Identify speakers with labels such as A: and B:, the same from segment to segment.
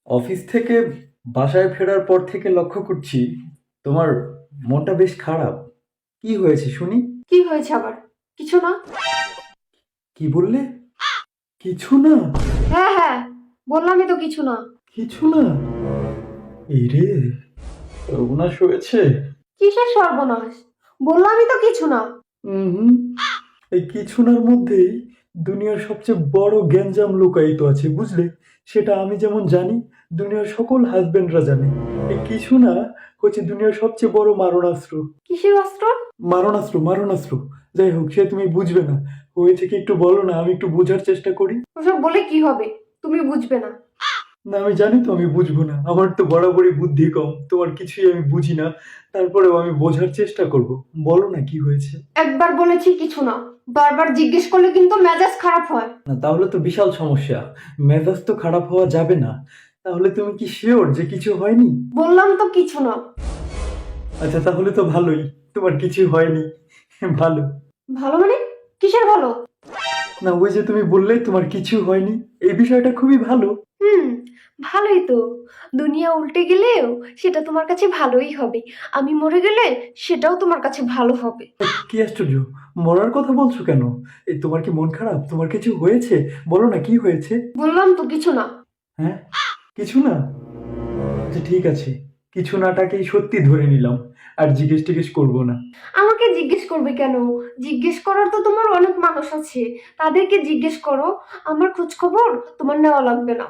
A: Office থেকে বাসায় ফেরার পর থেকে লক্ষ্য করছি তোমার মনটা বেশ খারাপ। কি হয়েছে শুনি?
B: কি হয়েছে আবার? কিছু না।
A: কি বললে? কিছু না?
B: হ্যাঁ হ্যাঁ, বললামই তো কিছু না।
A: কিছু না? এই রে, সর্বনাশ হয়েছে।
B: কিসের সর্বনাশ? বললামই তো কিছু না।
A: হুম, এই কিছু নার মধ্যেই দুনিয়ার সবচেয়ে বড় গ্যাঞ্জাম লুকায়িত আছে, বুঝলে? সেটা আমি যেমন জানি, দুনিয়ার সকল হাজবেন্ডরা জানে। এই কিছু না হচ্ছে দুনিয়ার সবচেয়ে বড় মারণাস্ত্র।
B: কিসের অস্ত্র?
A: মারণাস্ত্র, মারণাস্ত্র। যাই হোক, সে তুমি বুঝবে না। হয়েছে কি একটু বলো না, আমি একটু বোঝার চেষ্টা করি।
B: ওসব বলে কি হবে? তুমি বুঝবে না।
A: না, আমি জানি তো আমি বুঝবো না, আমার তো বরাবরই বুদ্ধি কম, তোমার কিছুই আমি বুঝি না। তারপরেও আমি বোঝার চেষ্টা করব। বলো না কি হয়েছে।
B: একবার বলেছি কিছু না, বারবার জিজ্ঞেস করলে কিন্তু মেজাজ খারাপ হয়।
A: না, তাহলে তো বিশাল সমস্যা। মেজাজ তো খারাপ হওয়া যাবে না। তাহলে তুমি কি শিওর যে কিছু হয়নি?
B: বললাম তো কিছু না।
A: আচ্ছা, তাহলে তো ভালোই। তোমার কিছু হয়নি। ভালো।
B: ভালো মানে? কিসের ভালো?
A: না, ওই যে তুমি বললে তোমার কিছু হয়নি, এই বিষয়টা খুবই ভালো।
B: হুম, ভালোই তো। দুনিয়া উল্টে গেলেও সেটা তোমার কাছে ভালোই হবে। আমি মরে গেলে সেটাও তোমার কাছে ভালো হবে।
A: কি আশ্চর্য! মরার কথা বলছো কেন? এই তোমার কি মন খারাপ? তোমার কিছু হয়েছে? বলো না কি হয়েছে।
B: বললাম তো কিছু না।
A: হ্যাঁ, কিছু না? আচ্ছা ঠিক আছে, কিছু নাটাকেই সত্যি ধরে নিলাম। আর জিজ্ঞেস টিজ্ঞেস করবো না।
B: আমাকে জিজ্ঞেস করবে কেন? জিজ্ঞেস করার তো তোমার অনেক মানুষ আছে, তাদেরকে জিজ্ঞেস করো। আমার খোঁজ খবর তোমার নেওয়া লাগবে না।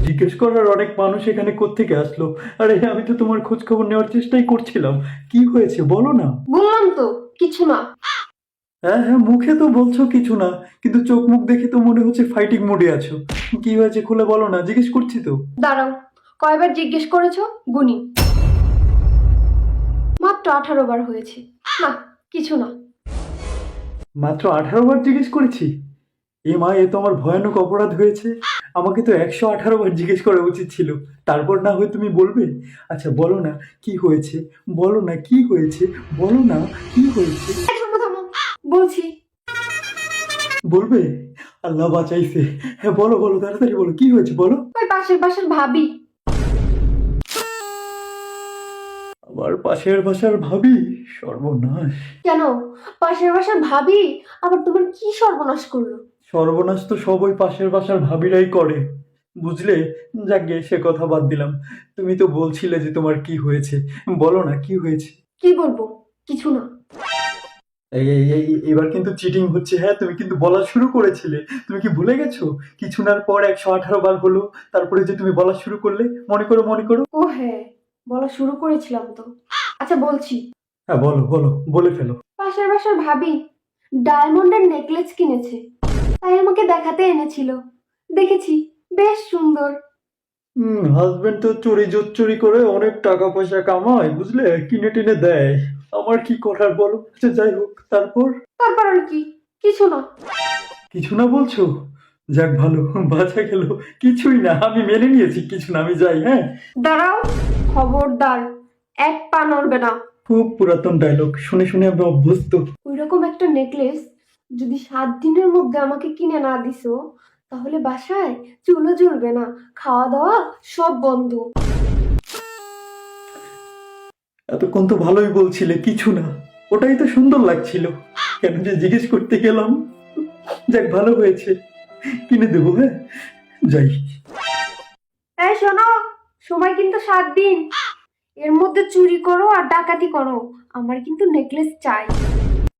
A: জিজ্ঞেস করার অনেক মানুষ এখানে কোত্থেকে আসলো? আরে আমি তো তোমার খোঁজ খবর নেওয়ার চেষ্টাই করছিলাম। কি হয়েছে বলো না।
B: বললাম তো কিছু না।
A: হ্যাঁ হ্যাঁ, মুখে তো বলছো কিছু না, কিন্তু চোখ মুখ দেখে তো মনে হচ্ছে ফাইটিং মোডে আছো। কি হয়েছে খুলে বলো না, জিজ্ঞেস করছি তো।
B: দাঁড়াও, কয়বার জিজ্ঞেস করেছো? গুনি। মাত্র 18 বার হয়েছে। না, কিছু না।
A: মাত্র 18 বার জিজ্ঞেস করেছি? এ মা, এ তো আমার ভয়ানক অপরাধ হয়েছে। আমাকে তো 118 বার জিজ্ঞেস করা উচিত ছিল। তারপর না হয় তুমি বলবে। আচ্ছা বলো না কি হয়েছে। বলো না কি হয়েছে। বলো না কি হয়েছে।
B: এই, থামো থামো, বলছি।
A: বলবে? আল্লাহ বাঁচাইছে। হ্যাঁ বলো বলো, তাড়াতাড়ি বলো, কি হয়েছে বলো।
B: ওই পাশের বাসার ভাবি।
A: আবার পাশের বাসার ভাবি? সর্বনাশ।
B: কেন? পাশের বাসার ভাবি আবার তোমার কি সর্বনাশ করলো?
A: সর্বনাশ তো সব ওই পাশের বাসার ভাবিরাই করে, বুঝলে? যাকগে, সে কথা বাদ দিলাম। তুমি তো বলছিলে যে তোমার কি হয়েছে। বলো না কি হয়েছে।
B: কি বলবো? কিছু না।
A: এবার কিন্তু চিটিং হচ্ছে। হ্যাঁ, তুমি কিন্তু বলা শুরু করেছিলে। তুমি কি ভুলে গেছো? কিছু নার পর 118 বার হলো, তারপরে যে তুমি বলা শুরু করলে। মনে করো মনে করো।
B: ও হ্যাঁ, বলা শুরু করেছিলাম তো। আচ্ছা বলছি।
A: হ্যাঁ বলো বলো, বলে ফেলো।
B: পাশের বাসার ভাবি ডায়মন্ডের নেকলেস কিনেছে, তাই আমাকে দেখাতে এনেছিল। দেখেছি, বেশ সুন্দর।
A: হাজবেন্ড তো চুরি জোচ্চুরি করে অনেক টাকা পয়সা কামায়, বুঝলে, কিনে টিনে দেয়। আমার কি করার বলো। আচ্ছা যাই হোক, তারপর?
B: তারপর আর কি? কিছু না।
A: কিছু না বলছো? যাক ভালো, বাঁচা গেল। কিছুই না, আমি মেনে নিয়েছি কিছু না, আমি যাই, হ্যাঁ।
B: দাঁড়াও, খবরদার, এক পা নড়বে না।
A: খুব পুরাতন ডায়লগ, শুনে শুনে আমি অভ্যস্ত।
B: ওইরকম একটা নেকলেস যদি 7 দিনের মধ্যে আমাকে কিনে না দিছো, তাহলে বাসায় চুলো জ্বলবে না, খাওয়া দাওয়া সব বন্ধ।
A: এতক্ষণ তো ভালোই বলছিলে কিছু না। ওটাই তো সুন্দর লাগছিল। কেন যে জিজ্ঞেস করতে গেলাম। যাক ভালো হয়েছে, কিনে দেবো, হ্যাঁ। যাই।
B: এই শোনো, সময় কিন্তু 7 দিন। এর মধ্যে চুরি করো আর ডাকাতি করো, আমার কিন্তু নেকলেস চাই।